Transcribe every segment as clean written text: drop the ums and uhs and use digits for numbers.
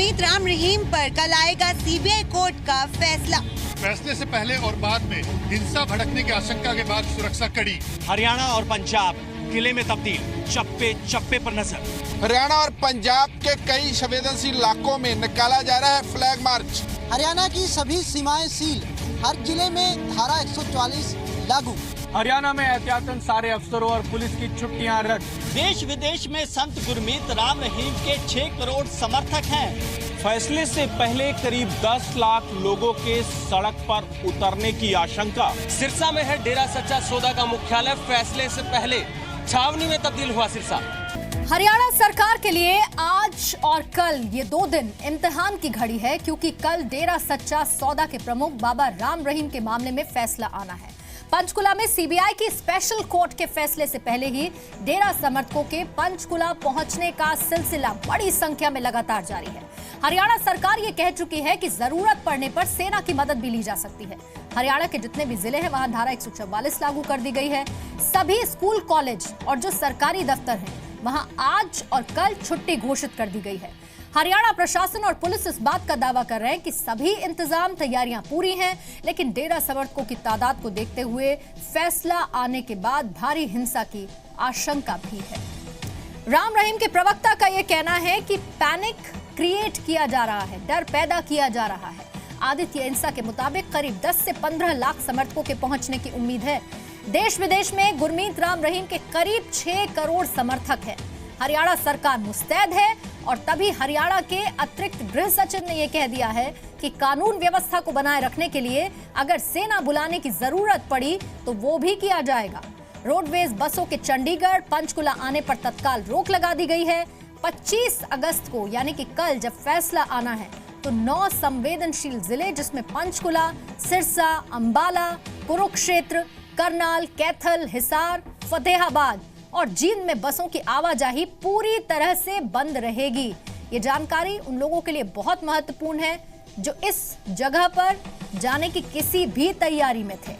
गुरमीत राम रहीम पर कल आएगा सीबीआई कोर्ट का फैसला। फैसले से पहले और बाद में हिंसा भड़कने की आशंका के बाद सुरक्षा कड़ी। हरियाणा और पंजाब किले में तब्दील, चप्पे चप्पे पर नजर। हरियाणा और पंजाब के कई संवेदनशील इलाकों में निकाला जा रहा है फ्लैग मार्च। हरियाणा की सभी सीमाएं सील, हर जिले में धारा 144 लागू। हरियाणा में एहतियातन सारे अफसरों और पुलिस की छुट्टियां रद्द। देश विदेश में संत गुरमीत राम रहीम के 6 करोड़ समर्थक हैं। फैसले से पहले करीब 10 लाख लोगों के सड़क पर उतरने की आशंका। सिरसा में है डेरा सच्चा सौदा का मुख्यालय। फैसले से पहले छावनी में तब्दील हुआ सिरसा। हरियाणा सरकार के लिए आज और कल ये 2 दिन इम्तिहान की घड़ी है, क्योंकि कल डेरा सच्चा सौदा के प्रमुख बाबा राम रहीम के मामले में फैसला आना है। पंचकुला में सीबीआई की स्पेशल कोर्ट के फैसले से पहले ही डेरा समर्थकों के पंचकुला पहुंचने का सिलसिला बड़ी संख्या में लगातार जारी है। हरियाणा सरकार ये कह चुकी है कि जरूरत पड़ने पर सेना की मदद भी ली जा सकती है। हरियाणा के जितने भी जिले हैं वहां धारा 144 लागू कर दी गई है। सभी स्कूल, कॉलेज और जो सरकारी दफ्तर हैं वहां आज और कल छुट्टी घोषित कर दी गई है। हरियाणा प्रशासन और पुलिस इस बात का दावा कर रहे हैं कि सभी इंतजाम, तैयारियां पूरी हैं, लेकिन डेरा समर्थकों की तादाद को देखते हुए फैसला आने के बाद भारी हिंसा की आशंका भी है। राम रहीम के प्रवक्ता का यह कहना है कि पैनिक क्रिएट किया जा रहा है, डर पैदा किया जा रहा है। आदित्य इंसा के मुताबिक करीब 10 से 15 लाख समर्थकों के पहुंचने की उम्मीद है। देश विदेश में गुरमीत राम रहीम के करीब 6 करोड़ समर्थक हैं। हरियाणा सरकार मुस्तैद है और तभी हरियाणा के अतिरिक्त गृह सचिव ने यह कह दिया है कि कानून व्यवस्था को बनाए रखने के लिए अगर सेना बुलाने की जरूरत पड़ी तो वो भी किया जाएगा। रोडवेज बसों के चंडीगढ़, पंचकुला आने पर तत्काल रोक लगा दी गई है। 25 अगस्त को यानी कि कल जब फैसला आना है तो 9 संवेदनशील जिले, जिसमें पंचकुला, सिरसा, अंबाला, कुरुक्षेत्र, करनाल, कैथल, हिसार, फतेहाबाद और जींद में बसों की आवाजाही पूरी तरह से बंद रहेगी। ये जानकारी उन लोगों के लिए बहुत महत्वपूर्ण है जो इस जगह पर जाने की किसी भी तैयारी में थे।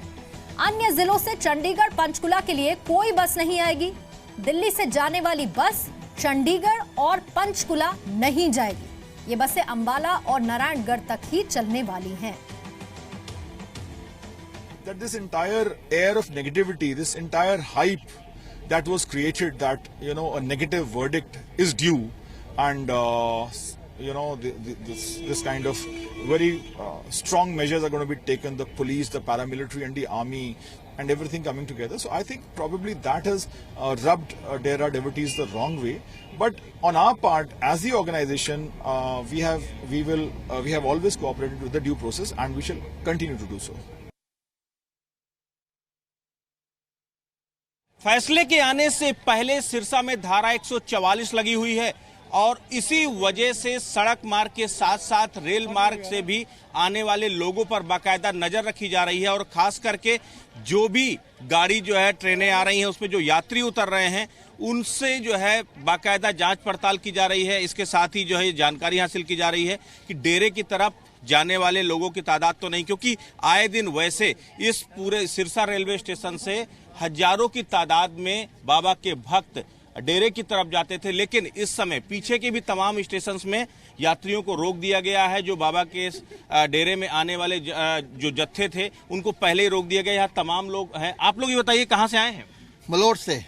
अन्य जिलों से चंडीगढ़, पंचकुला के लिए कोई बस नहीं आएगी। दिल्ली से जाने वाली बस चंडीगढ़ और पंचकुला नहीं जाएगी। ये बसें अंबाला और नारायणगढ़ तक ही चलने वाली हैं। That this entire air of negativity, this entire hype that was created, that a negative verdict is due, and this kind of very strong measures are going to be taken, the police, the paramilitary and the army and everything coming together. So I think probably that has rubbed Dera devotees the wrong way. But on our part, as the organization, we have always cooperated with the due process, and we shall continue to do so. फैसले के आने से पहले सिरसा में धारा 144 लगी हुई है और इसी वजह से सड़क मार्ग के साथ साथ रेल मार्ग से भी आने वाले लोगों पर बाकायदा नजर रखी जा रही है। और खास करके जो भी गाड़ी जो है, ट्रेनें आ रही हैं, उसमें जो यात्री उतर रहे हैं उनसे जो है बाकायदा जांच पड़ताल की जा रही है। इसके साथ ही जो है जानकारी हासिल की जा रही है कि डेरे की तरफ जाने वाले लोगों की तादाद तो नहीं, क्योंकि आए दिन वैसे इस पूरे सिरसा रेलवे स्टेशन से हजारों की तादाद में बाबा के भक्त डेरे की तरफ जाते थे। लेकिन इस समय पीछे के भी तमाम स्टेशन में यात्रियों को रोक दिया गया है। जो बाबा के डेरे में आने वाले जो जत्थे थे उनको पहले ही रोक दिया गया। यहाँ तमाम लोग हैं। आप लोग ये बताइए, कहाँ से आए हैं? मलोट से।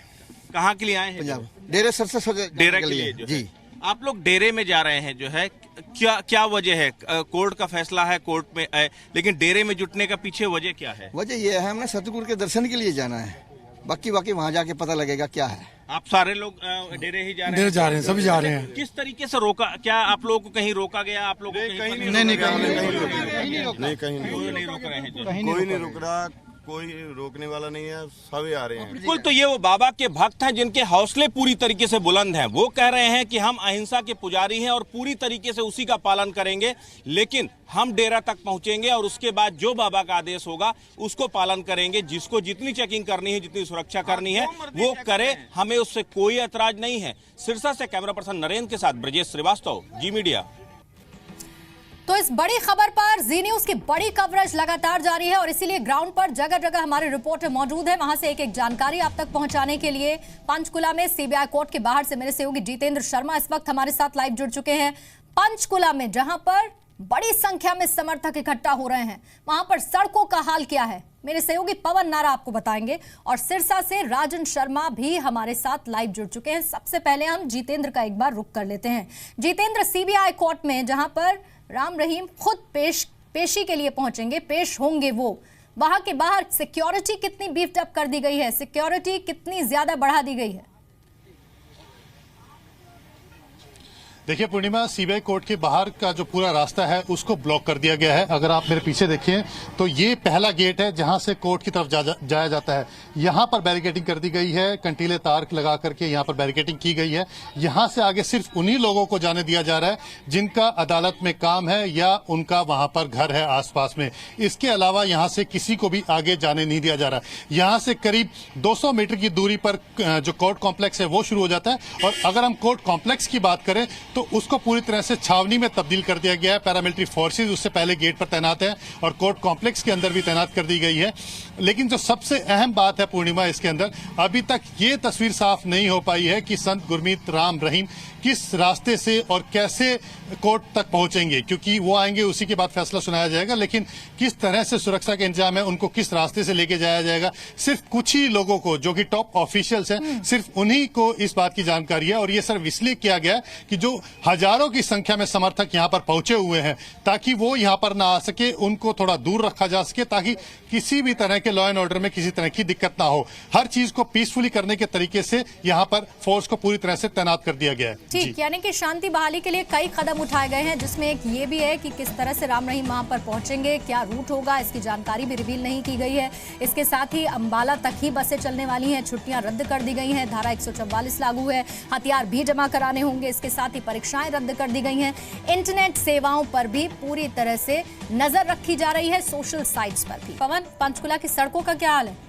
कहाँ के लिए आए हैं? पंजाब, डेरे सरसा डेरे के लिए जी। आप लोग डेरे में जा रहे हैं, जो है क्या वजह है? कोर्ट का फैसला है, कोर्ट में है, लेकिन डेरे में जुटने का पीछे वजह क्या है? वजह ये है, हमने सतगुरु के दर्शन के लिए जाना है। बाकी वहां जाके पता लगेगा क्या है। आप सारे लोग डेरे ही जा रहे हैं? डेरे जा रहे हैं, सभी जा रहे हैं। किस तरीके से रोका? क्या आप लोगों को कहीं रोका गया? आप लोगों को कहीं नहीं रोक रहे हैं? कोई नहीं रोक रहा, कोई रोकने वाला नहीं है, सभी आ रहे हैं। बिल्कुल। तो ये वो बाबा के भक्त हैं जिनके हौसले पूरी तरीके से बुलंद हैं। वो कह रहे हैं कि हम अहिंसा के पुजारी हैं और पूरी तरीके से उसी का पालन करेंगे, लेकिन हम डेरा तक पहुंचेंगे और उसके बाद जो बाबा का आदेश होगा उसको पालन करेंगे। जिसको जितनी चेकिंग करनी है, जितनी सुरक्षा करनी है वो करे, हमें उससे कोई ऐतराज नहीं है। सिरसा से कैमरा पर्सन नरेंद्र के साथ ब्रजेश श्रीवास्तव, जी मीडिया। तो इस बड़ी खबर पर जी न्यूज की बड़ी कवरेज लगातार जारी है और इसीलिए ग्राउंड पर जगह जगह हमारे रिपोर्टर मौजूद है। वहां से एक एक जानकारी आप तक पहुंचाने के लिए पंचकुला में सीबीआई कोर्ट के बाहर से मेरे सहयोगी जितेंद्र शर्मा इस वक्त हमारे साथ लाइव जुड़ चुके हैं। पंचकुला में जहां पर बड़ी संख्या में समर्थक इकट्ठा हो रहे हैं, वहां पर सड़कों का हाल क्या है, मेरे सहयोगी पवन नारा आपको बताएंगे। और सिरसा से राजन शर्मा भी हमारे साथ लाइव जुड़ चुके हैं। सबसे पहले हम जितेंद्र का एक बार रुख कर लेते हैं। जितेंद्र, सीबीआई कोर्ट में जहां पर राम रहीम खुद पेशी के लिए पहुंचेंगे, पेश होंगे, वो वहां के बाहर सिक्योरिटी कितनी बीफ्ड अप कर दी गई है, सिक्योरिटी कितनी ज्यादा बढ़ा दी गई है? देखिए पूर्णिमा, सीबीआई कोर्ट के बाहर का जो पूरा रास्ता है उसको ब्लॉक कर दिया गया है। अगर आप मेरे पीछे देखें तो ये पहला गेट है जहां से कोर्ट की तरफ जाया जाता है। यहां पर बैरिकेडिंग कर दी गई है, कंटीले तार लगा करके यहां पर बैरिकेडिंग की गई है। यहां से आगे सिर्फ उन्हीं लोगों को जाने दिया जा रहा है जिनका अदालत में काम है या उनका वहां पर घर है आसपास में। इसके अलावा यहां से किसी को भी आगे जाने नहीं दिया जा रहा। यहां से करीब 200 मीटर की दूरी पर जो कोर्ट कॉम्प्लेक्स है वो शुरू हो जाता है। और अगर हम कोर्ट कॉम्प्लेक्स की बात करें तो उसको पूरी तरह से छावनी में तब्दील कर दिया गया है। पैरामिलिट्री फोर्सेज उससे पहले गेट पर तैनात है और कोर्ट कॉम्प्लेक्स के अंदर भी तैनात कर दी गई है। लेकिन जो सबसे अहम बात है पूर्णिमा, इसके अंदर अभी तक ये तस्वीर साफ नहीं हो पाई है कि संत गुरमीत राम रहीम किस रास्ते से और कैसे कोर्ट तक पहुंचेंगे, क्योंकि वो आएंगे उसी के बाद फैसला सुनाया जाएगा। लेकिन किस तरह से सुरक्षा के इंतजाम है, उनको किस रास्ते से लेके जाया जाएगा, सिर्फ कुछ ही लोगों को जो कि टॉप ऑफिशियल्स हैं, सिर्फ उन्हीं को इस बात की जानकारी है। और ये सिर्फ इसलिए किया गया कि जो हजारों की संख्या में समर्थक यहां पर पहुंचे हुए हैं, ताकि वो यहां पर ना आ सके, उनको थोड़ा दूर रखा जा सके, ताकि किसी भी तरह के लॉ एंड ऑर्डर में किसी तरह की दिक्कत ना हो। हर चीज को पीसफुली करने के तरीके से यहां पर फोर्स को पूरी तरह से तैनात कर दिया गया है। ठीक, यानी कि शांति बहाली के लिए कई कदम उठाए गए हैं, जिसमें एक ये भी है कि किस तरह से राम रहीम वहां पर पहुंचेंगे, क्या रूट होगा, इसकी जानकारी भी रिवील नहीं की गई है। इसके साथ ही अंबाला तक ही बसें चलने वाली हैं, छुट्टियां रद्द कर दी गई हैं, धारा 144 लागू है, हथियार भी जमा कराने होंगे। इसके साथ ही परीक्षाएं रद्द कर दी गई हैं। इंटरनेट सेवाओं पर भी पूरी तरह से नजर रखी जा रही है, सोशल साइट्स पर भी। पवन, पंचकुला की सड़कों का क्या हाल है?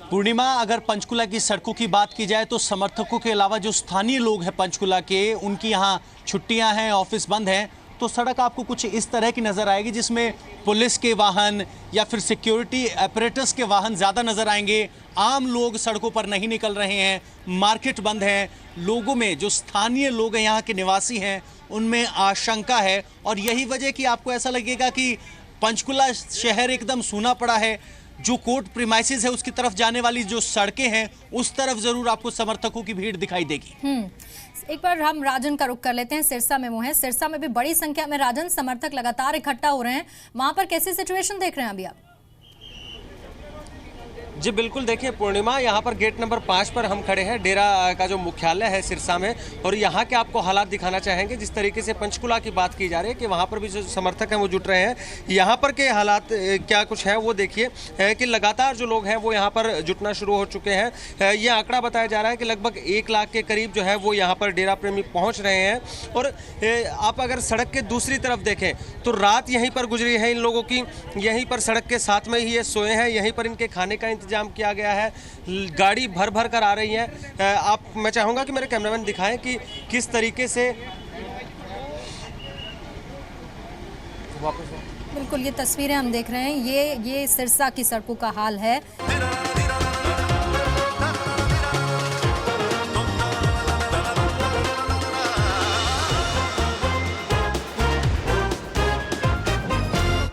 पूर्णिमा, अगर पंचकुला की सड़कों की बात की जाए तो समर्थकों के अलावा जो स्थानीय लोग हैं पंचकुला के, उनकी यहाँ छुट्टियां हैं, ऑफिस बंद हैं, तो सड़क आपको कुछ इस तरह की नजर आएगी जिसमें पुलिस के वाहन या फिर सिक्योरिटी अपरेटस के वाहन ज़्यादा नजर आएंगे। आम लोग सड़कों पर नहीं निकल रहे हैं, मार्केट बंद है। लोगों में जो स्थानीय लोग हैं, यहाँ के निवासी हैं, उनमें आशंका है। और यही वजह कि आपको ऐसा लगेगा कि पंचकुला शहर एकदम सूना पड़ा है। जो कोर्ट प्रीमाइसेस है उसकी तरफ जाने वाली जो सड़कें हैं, उस तरफ जरूर आपको समर्थकों की भीड़ दिखाई देगी। एक बार हम राजन का रुख कर लेते हैं। सिरसा में वो है, सिरसा में भी बड़ी संख्या में राजन समर्थक लगातार इकट्ठा हो रहे हैं, वहां पर कैसी सिचुएशन देख रहे हैं अभी आप? जी बिल्कुल, देखिए पूर्णिमा, यहाँ पर गेट नंबर 5 पर हम खड़े हैं। डेरा का जो मुख्यालय है सिरसा में, और यहाँ के आपको हालात दिखाना चाहेंगे। जिस तरीके से पंचकुला की बात की जा रही है कि वहाँ पर भी जो समर्थक हैं वो जुट रहे हैं, यहाँ पर के हालात क्या कुछ है वो देखिए कि लगातार जो लोग हैं वो यहाँ पर जुटना शुरू हो चुके हैं। ये आंकड़ा बताया जा रहा है कि लगभग 1 लाख के करीब जो है वो यहाँ पर डेरा प्रेमी पहुँच रहे हैं। और आप अगर सड़क के दूसरी तरफ देखें तो रात यहीं पर गुजरी है इन लोगों की, यहीं पर सड़क के साथ में ही ये सोए हैं, यहीं पर इनके खाने का इंतजाम किया गया है। गाड़ी भर भर कर आ रही है। मैं चाहूंगा कि मेरे कैमरामैन दिखाएं कि किस तरीके से बिल्कुल ये तस्वीरें हम देख रहे हैं, ये सिरसा की सड़कों का हाल है।